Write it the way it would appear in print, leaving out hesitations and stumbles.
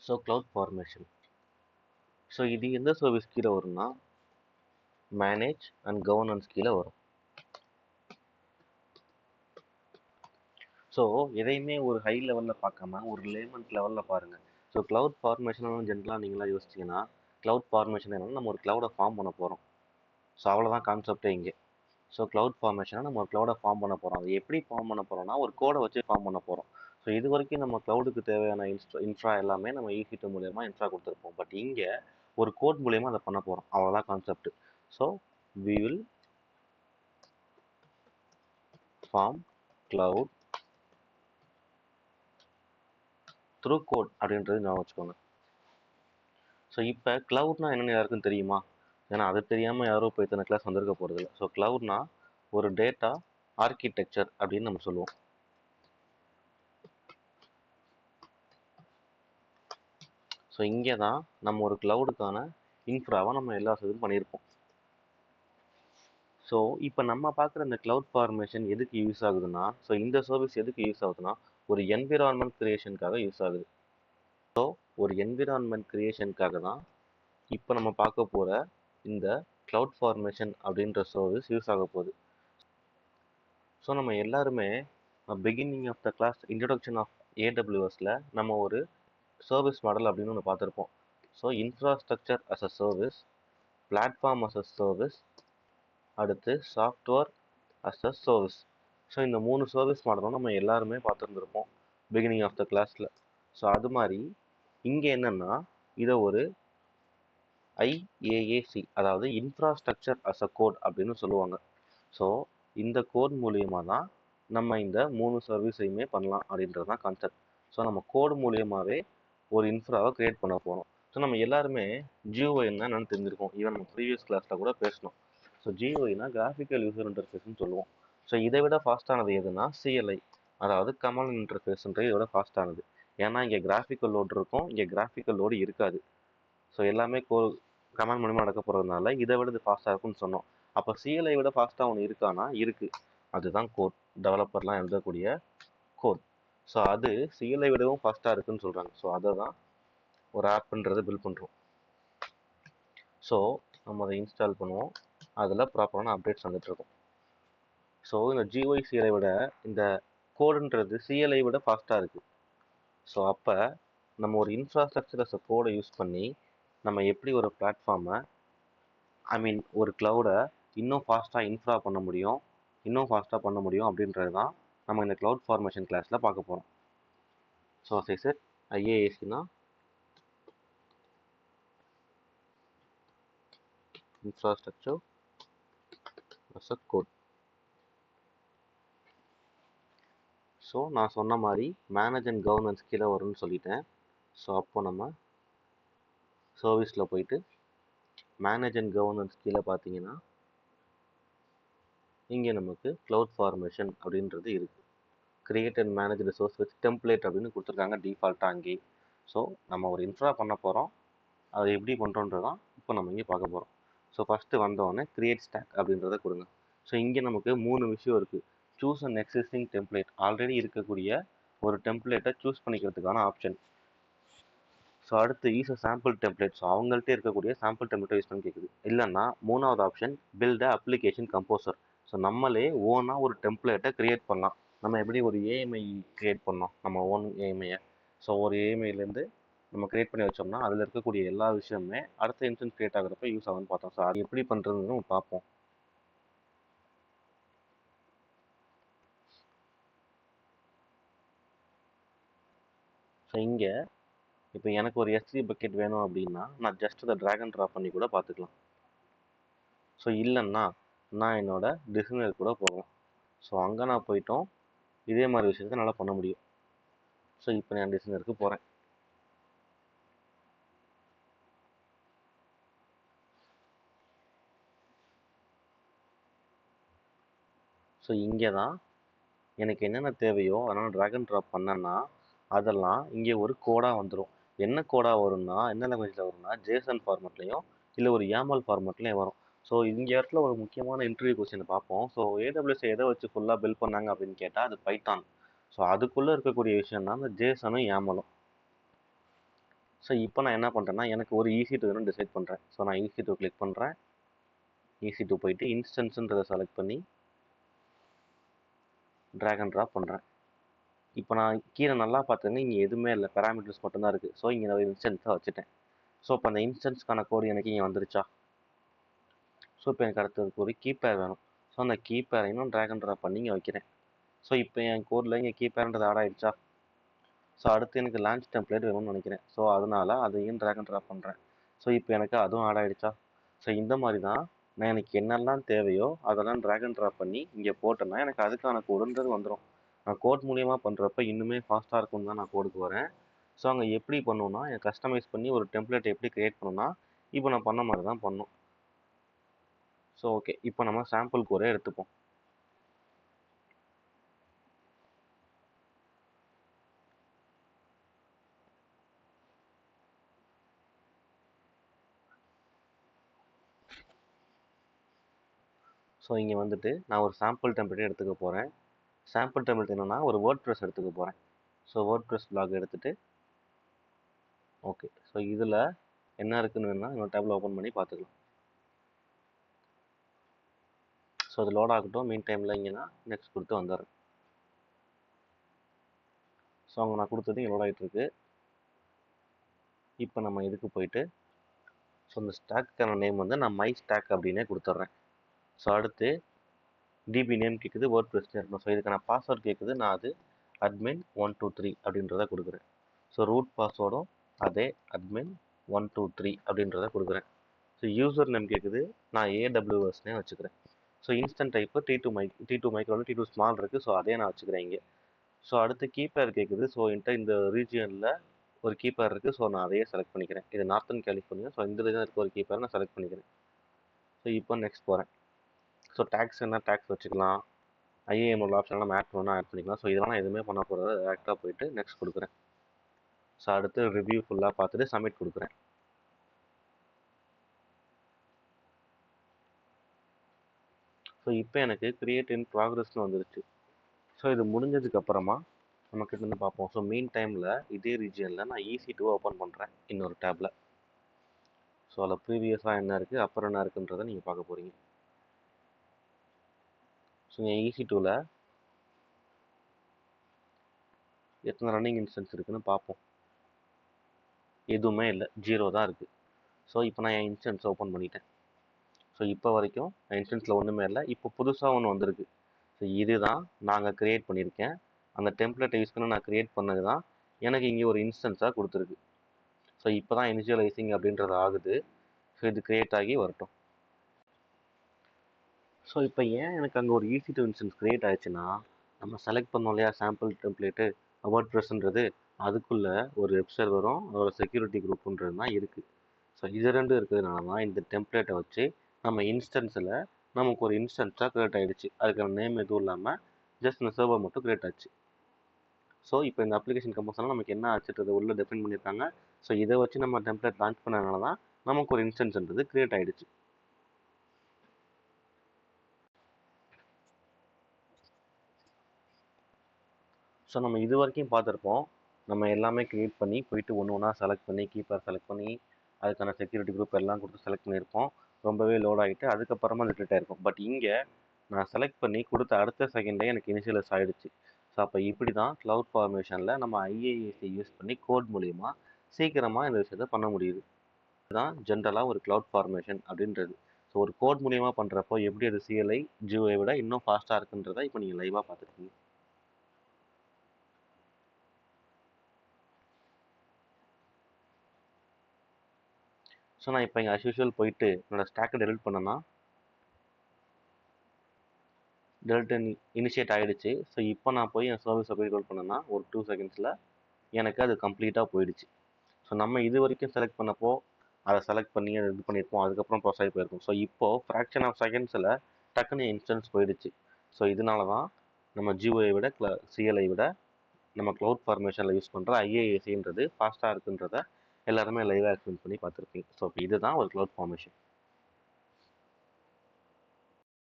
So cloud formation. So இது எந்த service கீழே வரும்னா மேனேஜ் அண்ட் கவர்னன்ஸ் கீழே வரும். ஸோ எதையுமே ஒரு ஹை லெவலில் பார்க்காம ஒரு லேமன்ட் லெவலில் பாருங்கள். ஸோ க்ளவுட் ஃபார்மேஷன் ஜென்ரலாக நீங்களாம் யோசிச்சிங்கன்னா க்ளவுட் ஃபார்மேஷன் என்னன்னா நம்ம ஒரு க்ளவுடை ஃபார்ம் பண்ண போகிறோம். ஸோ அவ்வளோதான் கான்செப்டே இங்கே. ஸோ க்ளவுட் ஃபார்மேஷனாக நம்ம ஒரு க்ளவுடை ஃபார்ம் பண்ண போகிறோம். அது எப்படி ஃபார்ம் பண்ண போகிறோம்னா ஒரு கோடை வச்சு ஃபார்ம் பண்ண போகிறோம். ஸோ இது வரைக்கும் நம்ம க்ளவுடுக்கு தேவையான இன்ஃப்ரா எல்லாமே நம்ம EC2 மூலியமாக இன்ஃப்ரா கொடுத்துருப்போம். பட் இங்கே ஒரு கோட் மூலியமாக அதை பண்ண போகிறோம். அவ்வளோதான் concept. So we will form cloud through code அப்படின்றது ஞாபகம் வச்சுக்கோங்க. ஸோ இப்போ க்ளவுட்னா என்னென்னு யாருக்கும் தெரியுமா? ஏன்னா அது தெரியாமல் யாரும் இப்போ இத்தனை கிளாஸ் வந்திருக்க போகிறது இல்லை. ஸோ க்ளவுட்னா ஒரு டேட்டா ஆர்கிடெக்சர் அப்படின்னு நம்ம சொல்லுவோம். ஸோ இங்கே தான் நம்ம ஒரு க்ளவுடுக்கான இன்ஃப்ராவை நம்ம எல்லா இதுவும் பண்ணியிருப்போம். ஸோ இப்போ நம்ம பார்க்குற இந்த க்ளவுட் ஃபார்மேஷன் எதுக்கு யூஸ் ஆகுதுன்னா, ஸோ இந்த சர்வீஸ் எதுக்கு யூஸ் ஆகுதுன்னா ஒரு என்விரான்மெண்ட் கிரியேஷனுக்காக யூஸ் ஆகுது. ஸோ ஒரு என்விரான்மெண்ட் கிரியேஷனுக்காக தான் இப்போ நம்ம பார்க்க போகிற இந்த க்ளவுட் ஃபார்மேஷன் அப்படின்ற சர்வீஸ் யூஸ் ஆக போகுது. ஸோ நம்ம எல்லாருமே beginning of the class introduction of AWSல நம்ம ஒரு சர்வீஸ் மாடல் அப்படின்னு ஒன்று பார்த்துருப்போம். So infrastructure as a service, platform as a service, அடுத்து software as a service. So இந்த 3 சர்வீஸ் மாடலும் நம்ம எல்லாருமே பார்த்துருந்துருப்போம் பிகினிங் ஆஃப் த கிளாஸில். ஸோ அது மாதிரி இங்கே என்னென்னா இதை ஒரு IaaC அதாவது இன்ஃப்ராஸ்ட்ரக்சர் அஸ் அ கோட் அப்படின்னு சொல்லுவாங்க. ஸோ இந்த கோட் மூலியமாக தான் நம்ம இந்த 3 சர்வீஸையுமே பண்ணலாம் அப்படின்றது தான் கான்செப்ட். ஸோ நம்ம கோடு மூலியமாகவே ஒரு இன்ஃப்ராவை கிரியேட் பண்ண போகிறோம். ஸோ நம்ம எல்லாருமே GUI என்னன்னு தெரிஞ்சிருக்கோம். ஈவன் நம்ம ப்ரீவியஸ் கிளாஸில் கூட பேசணும். ஸோ GUIனா கிராஃபிக்கல் யூசர் இன்டர்ஃபேஸ்ன்னு சொல்லுவோம். ஸோ இதை விட ஃபாஸ்ட்டானது எதுனா CLI அதாவது கமாண்ட் இன்டர்ஃபேஸ்ன்றது இதோட ஃபாஸ்ட்டானது. ஏன்னா இங்கே கிராஃபிக்கல் லோடு இருக்கும், இங்கே கிராஃபிக்கல் லோடு இருக்காது. ஸோ எல்லாமே கமாண்ட் மூலியமாக நடக்க போகிறதுனால இதை விட இது ஃபாஸ்ட்டாக இருக்கும்னு சொன்னோம். அப்போ CLI விட ஃபாஸ்ட்டாக ஒன்று இருக்கானா? இருக்குது. அதுதான் கோட். டெவலப்பர்லாம் எழுதக்கூடிய கோட். ஸோ அது CLI விடவும் ஃபாஸ்ட்டாக இருக்குன்னு சொல்கிறாங்க. ஸோ அதை தான் ஒரு ஆப்ன்றதை பில்ட் பண்ணுறோம். ஸோ நம்ம அதை இன்ஸ்டால் பண்ணுவோம். அதில் ப்ராப்பரான அப்டேட்ஸ் வந்துட்டுருக்கும். ஸோ இந்த GUI CLI விட இந்த கோடுன்றது CLI விட ஃபாஸ்ட்டாக இருக்குது. ஸோ அப்போ நம்ம ஒரு இன்ஃப்ராஸ்ட்ரக்சர் அஸ் அ கோடை யூஸ் பண்ணி நம்ம எப்படி ஒரு பிளாட்ஃபார்மை ஒரு க்ளவுடை இன்னும் ஃபாஸ்ட்டாக இன்ஃப்ரா பண்ண முடியும், இன்னும் ஃபாஸ்ட்டாக பண்ண முடியும் அப்படின்றது தான் நம்ம இந்த க்ளவுட் ஃபார்மேஷன் கிளாஸில் பார்க்க போகிறோம். ஸோ as I said, IaaCனா infrastructure as a code. So நான் சொன்ன மாதிரி மேனேஜ் அண்ட் கவர்னன்ஸ் கீழே வரும்னு சொல்லிட்டேன். ஸோ அப்போ நம்ம சர்வீஸில் போயிட்டு மேனேஜ் அண்ட் கவர்னன்ஸ் கீழே பார்த்தீங்கன்னா இங்கே நமக்கு க்ளவுட் ஃபார்மேஷன் அப்படின்றது இருக்குது. Create and manage resource with template அப்படின்னு கொடுத்துருக்காங்க டிஃபால்ட்டாக அங்கே. ஸோ நம்ம ஒரு இன்ஃப்ரா பண்ண போகிறோம், அதை எப்படி பண்ணுறோன்றதான் இப்போ நம்ம இங்கே பார்க்க போகிறோம். ஸோ ஃபஸ்ட்டு வந்தோடனே கிரியேட் ஸ்டாக் அப்படின்றத கொடுங்க. ஸோ இங்கே நமக்கு 3 விஷயம் இருக்குது. Choose and existing template, already இருக்கக்கூடிய ஒரு டெம்ப்ளேட்டை சூஸ் பண்ணிக்கிறதுக்கான ஆப்ஷன். ஸோ அடுத்து யூஸ் அ சாம்பிள் டெம்ப்ளேட், ஸோ அவங்கள்ட்ட இருக்கக்கூடிய சாம்பிள் டெம்ப்ளேட்டை யூஸ் பண்ணி கேட்குது. இல்லைன்னா 3வது ஆப்ஷன் பில்ட் அ அப்ளிகேஷன் கம்போசர். ஸோ நம்மளே ஓனாக ஒரு டெம்ப்ளேட்டை கிரியேட் பண்ணலாம். நம்ம எப்படி ஒரு AMI கிரியேட் பண்ணோம், நம்ம ஓன் AMIயை. ஸோ ஒரு AMIலேருந்து நம்ம கிரியேட் பண்ணி வச்சோம்னா அதில் இருக்கக்கூடிய எல்லா விஷயமுமே அடுத்த இன்ஸ்டன்ஸ் கிரியேட் ஆகிறப்ப யூஸ் ஆகும்னு பார்த்தோம். ஸோ அது எப்படி பண்ணுறதுன்னு நம்ம பார்ப்போம். ஸோ இங்கே இப்போ எனக்கு ஒரு S3 பக்கெட் வேணும் அப்படின்னா நான் ஜஸ்ட் அதை ட்ராக் அண்ட் ட்ராப் பண்ணி கூட பார்த்துக்கலாம். ஸோ இல்லைன்னா நான் என்னோட டிசைனர் கூட போகலாம். ஸோ அங்கே நான் போயிட்டோம் இதே மாதிரி விஷயத்தை என்னால் பண்ண முடியும். ஸோ இப்போ நான் டிசைனருக்கு போகிறேன். ஸோ இங்கே தான் எனக்கு என்னென்ன தேவையோ அதனால் ட்ராக் அண்ட் ட்ராப் பண்ணேன்னா அதெல்லாம் இங்கே ஒரு கோடாக வந்துடும். என்ன கோடாக வரும்னா என்ன லாங்குவேஜில் வரும்னா JSON ஃபார்மெட்லேயும் இல்லை ஒரு YAML ஃபார்மெட்லேயும் வரும். ஸோ இங்கே இடத்துல ஒரு முக்கியமான இன்டர்வியூ கொஸ்டின் பார்ப்போம். ஸோ AWS எதை வச்சு ஃபுல்லாக பில்ட் பண்ணாங்க அப்படின்னு கேட்டால் அது பைத்தான். ஸோ அதுக்குள்ளே இருக்கக்கூடிய விஷயம் தான் இந்த JSON-ம் YAML-ம். ஸோ இப்போ நான் என்ன பண்ணுறேன்னா எனக்கு ஒரு EC2 வேணும்னு டிசைட் பண்ணுறேன். ஸோ நான் EC2 கிளிக் பண்ணுறேன். EC2 போயிட்டு இன்ஸ்டன்ஸுன்றதை செலக்ட் பண்ணி ட்ராக் அண்ட் ட்ராப் பண்ணுறேன். இப்போ நான் கீழே நல்லா பார்த்தீங்கன்னா இங்கே எதுவுமே இல்லை, பேராமீட்டர்ஸ் மட்டும்தான் இருக்குது. ஸோ இங்கே நான் இன்ஸ்டன்ஸாக வச்சுட்டேன். ஸோ இப்போ அந்த இன்ஸ்டன்ஸ்க்கான கோடு எனக்கு இங்கே வந்துருச்சா? ஸோ இப்போ எனக்கு அடுத்ததுக்கு ஒரு கீப்பேர் வேணும். ஸோ அந்த கீப்பேரை இன்னும் ட்ராக் அண்ட் ட்ராப் பண்ணி இங்கே வைக்கிறேன். ஸோ இப்போ என் கோடில் இங்கே கீப்பேர்ன்றது ஆட் ஆகிடுச்சா? ஸோ அடுத்து எனக்கு லான்ச் டெம்ப்ளேட் வேணும்னு நினைக்கிறேன். ஸோ அதனால் அதையும் ட்ராக் அண்ட் ட்ராப் பண்ணுறேன். ஸோ இப்போ எனக்கு அதுவும் ஆட் ஆகிடுச்சா? ஸோ இந்த மாதிரி தான் நான் எனக்கு என்னெல்லாம் தேவையோ அதெல்லாம் ட்ராக் அண்ட் ட்ராப் பண்ணி இங்கே போட்டேன்னா எனக்கு அதுக்கான கோடுன்றது வந்துடும். நான் கோட் மூலியமாக பண்ணுறப்ப இன்னுமே ஃபாஸ்ட்டாக இருக்கும்னு தான் நான் கோடுக்கு வரேன். ஸோ அங்கே எப்படி பண்ணணும்னா என் கஸ்டமைஸ் பண்ணி ஒரு டெம்ப்ளேட் எப்படி க்ரியேட் பண்ணணும்னா இப்போ நான் பண்ண மாதிரி தான் பண்ணணும். ஸோ ஓகே, இப்போ நம்ம சாம்பிள் கோடை எடுத்துப்போம். ஸோ இங்கே வந்துட்டு நான் ஒரு சாம்பிள் டெம்ப்ளேட் எடுத்துக்க போகிறேன். சாம்பிள் டெம்ப்ளேட் என்னென்னா ஒரு வேர்ட்ப்ரெஸ் எடுத்துக்க போகிறேன். ஸோ வேர்ட்ப்ரெஸ் பிளாக் எடுத்துகிட்டு ஓகே. ஸோ இதில் என்ன இருக்குன்னு வேணால் இன்னொரு டேபிள் ஓப்பன் பண்ணி பார்த்துக்கலாம். ஸோ அது லோட் ஆகட்டும். மீன் டைமில் இங்கே நான் நெக்ஸ்ட் கொடுத்து வந்துடுறேன். ஸோ அங்கே நான் கொடுத்தது இங்கே லோட் ஆகிட்டுருக்கு. இப்போ நம்ம இதுக்கு போயிட்டு ஸோ இந்த ஸ்டாக்கான நேம் வந்து நான் மை ஸ்டாக் அப்படின்னே கொடுத்துட்றேன். ஸோ அடுத்து டிபி நேம் கேட்குது, வேர்ட்ப்ரெஸ் இருக்கணும். ஸோ இதுக்கான பாஸ்வேர்ட் கேட்குது, நான் அது admin 123 அப்படின்றத கொடுக்குறேன். ஸோ ரூட் பாஸ்வேர்டும் அதே admin 123 அப்படின்றத கொடுக்குறேன். ஸோ யூசர் நேம் கேட்குது, நான் AWSனே வச்சுக்கிறேன். So instant type T2 மைக்ரோவில் T2 small இருக்குது. ஸோ அதே நான் வச்சுக்கிறேன் இங்கே. ஸோ அடுத்து கீப்பேர் கேட்குது. ஸோ என்கிட்ட இந்த ரீஜியனில் ஒரு கீப்பேர் இருக்குது. ஸோ நான் அதையே செலக்ட் பண்ணிக்கிறேன். இது நார்த்தன் கலிஃபோர்னியா. ஸோ இந்த ரீஜன் இருக்க ஒரு கீப்பேர் நான் செலக்ட் பண்ணிக்கிறேன். ஸோ இப்போ நெக்ஸ்ட் போகிறேன். ஸோ டேக்ஸ் என்ன டேக்ஸ் வச்சுக்கலாம், IAM உள்ள ஆப்ஷன் நம்ம ஆட் பண்ணால் ஆட் பண்ணிக்கலாம். ஸோ இதெல்லாம் நான் எதுவுமே பண்ண போகிறது, டேரெக்டாக போயிட்டு நெக்ஸ்ட் கொடுக்குறேன். ஸோ அடுத்து ரிவ்யூ ஃபுல்லாக பார்த்துட்டு சப்மிட் கொடுக்குறேன். ஸோ இப்போ எனக்கு கிரியேட் இன் ப்ராக்ரஸ்னு வந்துருச்சு. ஸோ இது முடிஞ்சதுக்கப்புறமா நமக்கு என்னென்னு பார்ப்போம். ஸோ மீன் டைமில் இதே ரீஜியனில் நான் EC2 ஓப்பன் பண்ணுறேன் இன்னொரு டேப்பில். ஸோ அதில் ப்ரீவியஸாக என்ன இருக்குது அப்புறம் என்ன இருக்குன்றதை நீங்கள் பார்க்க போகிறீங்க. ஸோ இங்கே EC2வில் எத்தனை ரன்னிங் இன்ஸ்டன்ஸ் இருக்குன்னு பார்ப்போம். எதுவுமே இல்லை, 0 தான் இருக்குது. ஸோ இப்போ நான் என் இன்ஸ்டன்ஸ் ஓப்பன் பண்ணிட்டேன். ஸோ இப்போ வரைக்கும் என் இன்ஸ்டன்ஸில் ஒன்றுமே இல்லை. இப்போ புதுசாக ஒன்று வந்திருக்கு. ஸோ இதுதான் நாங்கள் க்ரியேட் பண்ணியிருக்கேன். அந்த டெம்ப்ளேட்டை யூஸ் பண்ணி நான் க்ரியேட் பண்ணது தான் எனக்கு இங்கே ஒரு இன்ஸ்டன்ஸாக கொடுத்துருக்கு. ஸோ இப்போ தான் இனிஷியலைசிங் அப்படின்றது ஆகுது. ஸோ இது க்ரியேட் ஆகி வரட்டும். ஸோ இப்போ ஏன் எனக்கு அங்கே ஒரு EC2 இன்ஸ்டன்ஸ் க்ரியேட் ஆயிடுச்சுன்னா, நம்ம செலக்ட் பண்ணோம் இல்லையா சாம்பிள் டெம்ப்ளேட்டு வேர்ட்ப்ரெஸ்ன்றது, அதுக்குள்ளே ஒரு வெப் சர்வரும் ஒரு செக்யூரிட்டி குரூப்புன்றது தான் இருக்குது. ஸோ இது ரெண்டும் இருக்கிறதுனால தான் இந்த டெம்ப்ளேட்டை வச்சு நம்ம இன்ஸ்டன்ஸில் நமக்கு ஒரு இன்ஸ்டன்ஸாக க்ரியேட் ஆகிடுச்சு. அதுக்கான நேம் எதுவும் இல்லாமல் ஜஸ்ட் இந்த சர்வர் மட்டும் க்ரியேட் ஆச்சு. ஸோ இப்போ இந்த அப்ளிகேஷன் கம்போஸில் நமக்கு என்ன ஆச்சுன்றது உள்ளே டெஃபைன் பண்ணியிருக்காங்க. ஸோ இதை வச்சு நம்ம டெம்ப்ளேட் லான்ச் பண்ணதுனால தான் நமக்கு ஒரு இன்ஸ்டன்ஸ்ன்றது க்ரியேட் ஆகிடுச்சு. ஸோ நம்ம இது வரைக்கும் பார்த்துருப்போம். நம்ம எல்லாமே க்ரியேட் பண்ணி போயிட்டு ஒன்று ஒன்றா செலக்ட் பண்ணி கீப்பர் செலக்ட் பண்ணி அதுக்கான செக்யூரிட்டி குரூப் எல்லாம் கொடுத்து செலக்ட் பண்ணியிருப்போம். ரொம்பவே லோட் ஆகிட்டு அதுக்கப்புறமா ரிட்டர்ட் ஆகிருக்கும். பட் இங்கே நான் செலக்ட் பண்ணி கொடுத்த அடுத்த செகண்டே எனக்கு இனிஷியலைஸ் ஆகிடுச்சு. ஸோ அப்போ இப்படி தான் க்ளவுட் ஃபார்மேஷனில் நம்ம IaaS யூஸ் பண்ணி கோட் மூலிமா சீக்கிரமாக இந்த விஷயத்தை பண்ண முடியுது. இதுதான் ஜென்ரலாக ஒரு க்ளவுட் ஃபார்மேஷன் அப்படின்றது. ஸோ ஒரு கோட் மூலிமா பண்ணுறப்போ எப்படி அது CLI GUI விட இன்னும் ஃபாஸ்ட்டாக இருக்குன்றதை இப்போ நீங்கள் லைவாக பார்த்துருக்கீங்க. ஸோ நான் இப்போ இங்கே அஸ் யூஷுவல் போயிட்டு என்னோடய ஸ்டாக்கை டெலிட் பண்ணேன்னா டெலிட் இனிஷியேட் ஆகிடுச்சு. ஸோ இப்போ நான் போய் என் சர்வீஸை போய் ரோல் பண்ணேன்னா ஒரு 2 செகண்ட்ஸில் எனக்கு அது கம்ப்ளீட்டாக போயிடுச்சு. ஸோ நம்ம இது வரைக்கும் செலக்ட் பண்ணப்போ அதை செலக்ட் பண்ணி அதை இது பண்ணியிருப்போம், அதுக்கப்புறம் ப்ராசஸ் ஆகி போயிருக்கும். ஸோ இப்போது ஃப்ராக்ஷன் ஆஃப் செகண்ட்ஸில் டக்குன்னு இன்ஸ்டன்ஸ் போயிடுச்சு. ஸோ இதனால தான் நம்ம GUI விட CLI விட நம்ம க்ளவுட் ஃபார்மேஷனில் யூஸ் பண்ணுற IaaSன்றது ஃபாஸ்ட்டாக இருக்குன்றத எல்லாருமே லைவாக எக்ஸ்பிளைன் பண்ணி பார்த்துருப்பீங்க. ஸோ இதுதான் ஒரு க்ளவுட் ஃபார்மேஷன்.